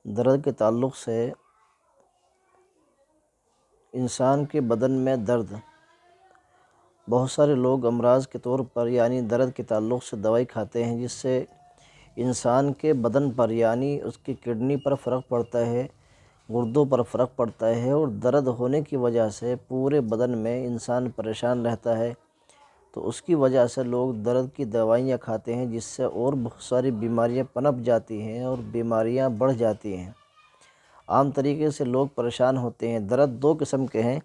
درد کے تعلق سے انسان کے بدن میں درد، بہت سارے لوگ امراض کے طور پر یعنی درد کے تعلق سے دوائی کھاتے ہیں، جس سے انسان کے بدن پر یعنی اس کی کڈنی پر فرق پڑتا ہے، گردوں پر فرق پڑتا ہے، اور درد ہونے کی وجہ سے پورے بدن میں انسان پریشان رہتا ہے۔ تو اس کی وجہ سے لوگ درد کی دوائیاں کھاتے ہیں، جس سے اور بہت ساری بیماریاں پنپ جاتی ہیں اور بیماریاں بڑھ جاتی ہیں۔ عام طریقے سے لوگ پریشان ہوتے ہیں۔ درد دو قسم کے ہیں،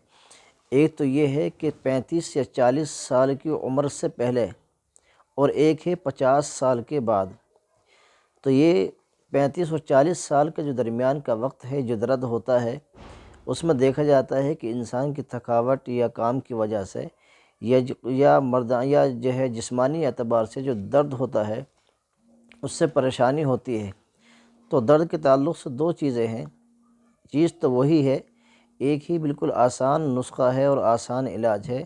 ایک تو یہ ہے کہ 35 یا 40 سال کی عمر سے پہلے، اور ایک ہے 50 سال کے بعد۔ تو یہ 35 اور 40 سال کے جو درمیان کا وقت ہے جو درد ہوتا ہے، اس میں دیکھا جاتا ہے کہ انسان کی تھکاوٹ یا کام کی وجہ سے یا جو ہے جسمانی اعتبار سے جو درد ہوتا ہے اس سے پریشانی ہوتی ہے۔ تو درد کے تعلق سے دو چیزیں ہیں، چیز تو وہی ہے، ایک ہی بالکل آسان نسخہ ہے اور آسان علاج ہے،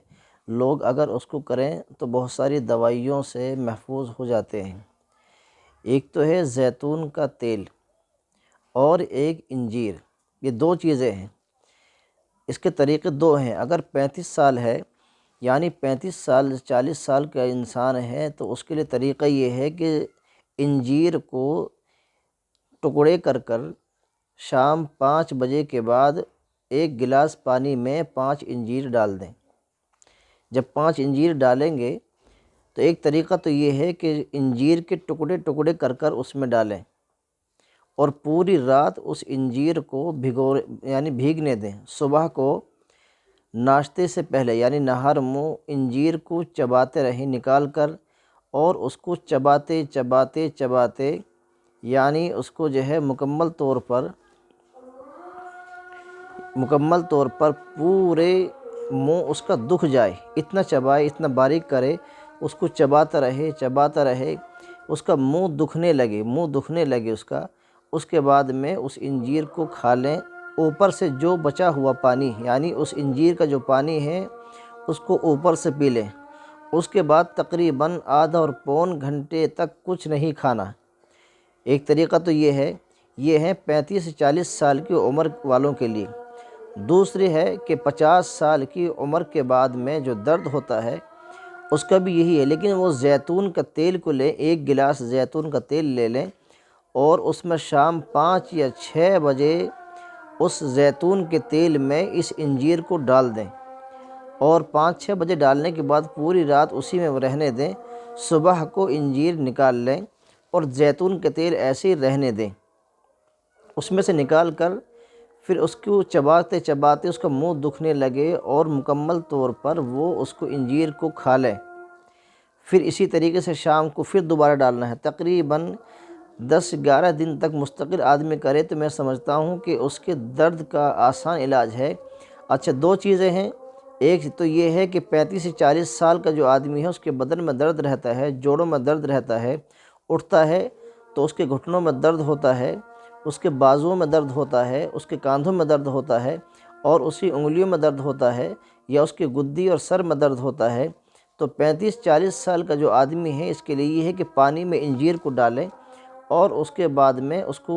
لوگ اگر اس کو کریں تو بہت ساری دوائیوں سے محفوظ ہو جاتے ہیں۔ ایک تو ہے زیتون کا تیل اور ایک انجیر، یہ دو چیزیں ہیں۔ اس کے طریقے دو ہیں۔ اگر 35 سال ہے یعنی 35 سال 40 سال کا انسان ہے تو اس کے لیے طریقہ یہ ہے کہ انجیر کو ٹکڑے کر کر شام 5 بجے کے بعد ایک گلاس پانی میں 5 انجیر ڈال دیں۔ جب 5 انجیر ڈالیں گے تو ایک طریقہ تو یہ ہے کہ انجیر کے ٹکڑے ٹکڑے کر کر اس میں ڈالیں اور پوری رات اس انجیر کو بھیگنے دیں۔ صبح کو ناشتے سے پہلے یعنی نہار منہ انجیر کو چباتے رہیں نکال کر، اور اس کو چباتے چباتے چباتے یعنی اس کو جو ہے مکمل طور پر پورے منہ اس کا دکھ جائے، اتنا چبائے، اتنا باریک کرے، اس کو چباتا رہے، اس کا منہ دکھنے لگے اس کے بعد میں اس انجیر کو کھا لیں۔ اوپر سے جو بچا ہوا پانی یعنی اس انجیر کا جو پانی ہے اس کو اوپر سے پی لیں۔ اس کے بعد تقریباً آدھا اور پون گھنٹے تک کچھ نہیں کھانا۔ ایک طریقہ تو یہ ہے 35 سے 40 سال کی عمر والوں کے لیے۔ دوسری ہے کہ 50 سال کی عمر کے بعد میں جو درد ہوتا ہے اس کا بھی یہی ہے، لیکن وہ زیتون کا تیل کو لیں، ایک گلاس زیتون کا تیل لے لیں اور اس میں شام 5 یا 6 بجے اس زیتون کے تیل میں اس انجیر کو ڈال دیں، اور 5-6 بجے ڈالنے کے بعد پوری رات اسی میں رہنے دیں۔ صبح کو انجیر نکال لیں اور زیتون کے تیل ایسے ہی رہنے دیں۔ اس میں سے نکال کر پھر اس کو چباتے چباتے اس کا منہ دکھنے لگے اور مکمل طور پر وہ اس کو انجیر کو کھا لیں۔ پھر اسی طریقے سے شام کو پھر دوبارہ ڈالنا ہے۔ تقریباً 10-11 دن تک مستقل آدمی کرے تو میں سمجھتا ہوں کہ اس کے درد کا آسان علاج ہے۔ اچھا، دو چیزیں ہیں، ایک تو یہ ہے کہ 35 سے 40 سال کا جو آدمی ہے اس کے بدن میں درد رہتا ہے، جوڑوں میں درد رہتا ہے، اٹھتا ہے تو اس کے گھٹنوں میں درد ہوتا ہے، اس کے بازوؤں میں درد ہوتا ہے، اس کے کاندھوں میں درد ہوتا ہے، اور اسی انگلیوں میں درد ہوتا ہے، یا اس کے گدی اور سر میں درد ہوتا ہے۔ تو 35-40 سال کا جو آدمی ہے اس کے لیے یہ ہے کہ پانی میں انجیر کو ڈالیں اور اس کے بعد میں اس کو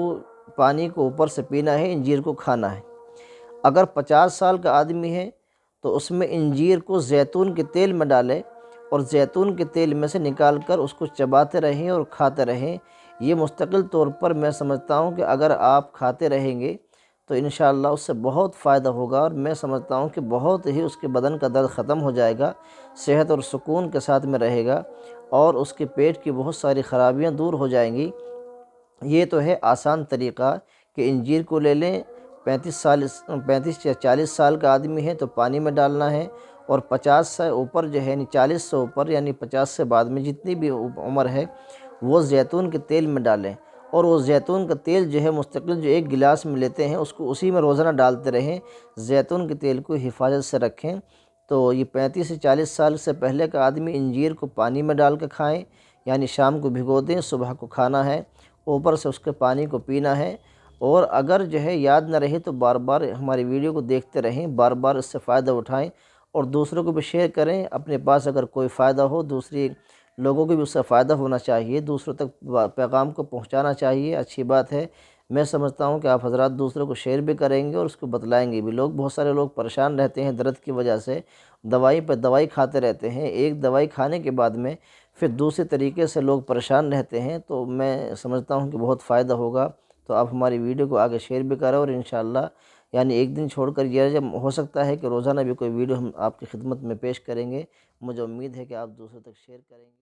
پانی کو اوپر سے پینا ہے، انجیر کو کھانا ہے۔ اگر 50 سال کا آدمی ہے تو اس میں انجیر کو زیتون کے تیل میں ڈالیں اور زیتون کے تیل میں سے نکال کر اس کو چباتے رہیں اور کھاتے رہیں۔ یہ مستقل طور پر میں سمجھتا ہوں کہ اگر آپ کھاتے رہیں گے تو انشاءاللہ اس سے بہت فائدہ ہوگا، اور میں سمجھتا ہوں کہ بہت ہی اس کے بدن کا درد ختم ہو جائے گا، صحت اور سکون کے ساتھ میں رہے گا، اور اس کے پیٹ کی بہت ساری خرابیاں دور ہو جائیں گی۔ یہ تو ہے آسان طریقہ کہ انجیر کو لے لیں، 35 یا 40 سال کا آدمی ہے تو پانی میں ڈالنا ہے، اور 50 سے اوپر جو ہے یعنی 40 سے اوپر یعنی 50 سے بعد میں جتنی بھی عمر ہے وہ زیتون کے تیل میں ڈالیں، اور وہ زیتون کا تیل جو ہے مستقل جو ایک گلاس میں لیتے ہیں اس کو اسی میں روزانہ ڈالتے رہیں۔ زیتون کے تیل کو حفاظت سے رکھیں۔ تو یہ 35 سے 40 سال سے پہلے کا آدمی انجیر کو پانی میں ڈال کے کھائیں، یعنی شام کو بھگو دیں، صبح کو کھانا ہے، اوپر سے اس کے پانی کو پینا ہے، اور اگر جو ہے یاد نہ رہے تو بار بار ہماری ویڈیو کو دیکھتے رہیں، بار بار اس سے فائدہ اٹھائیں اور دوسروں کو بھی شیئر کریں۔ اپنے پاس اگر کوئی فائدہ ہو، دوسری لوگوں کو بھی اس سے فائدہ ہونا چاہیے، دوسروں تک پیغام کو پہنچانا چاہیے، اچھی بات ہے۔ میں سمجھتا ہوں کہ آپ حضرات دوسروں کو شیئر بھی کریں گے اور اس کو بتلائیں گے بھی. بہت سارے لوگ پریشان رہتے ہیں درد کی وجہ سے، دوائی پہ دوائی کھاتے رہتے ہیں، ایک دوائی کھانے کے بعد میں پھر دوسرے طریقے سے لوگ پریشان رہتے ہیں. تو میں سمجھتا ہوں کہ بہت فائدہ ہوگا. تو آپ ہماری ویڈیو کو آگے شیئر بھی کریں، اور انشاءاللہ یعنی ایک دن چھوڑ کر یہ جب ہو سکتا ہے کہ روزانہ بھی کوئی ویڈیو ہم آپ کی خدمت میں پیش کریں گے. مجھے امید ہے کہ آپ دوسروں تک شیئر کریں گے.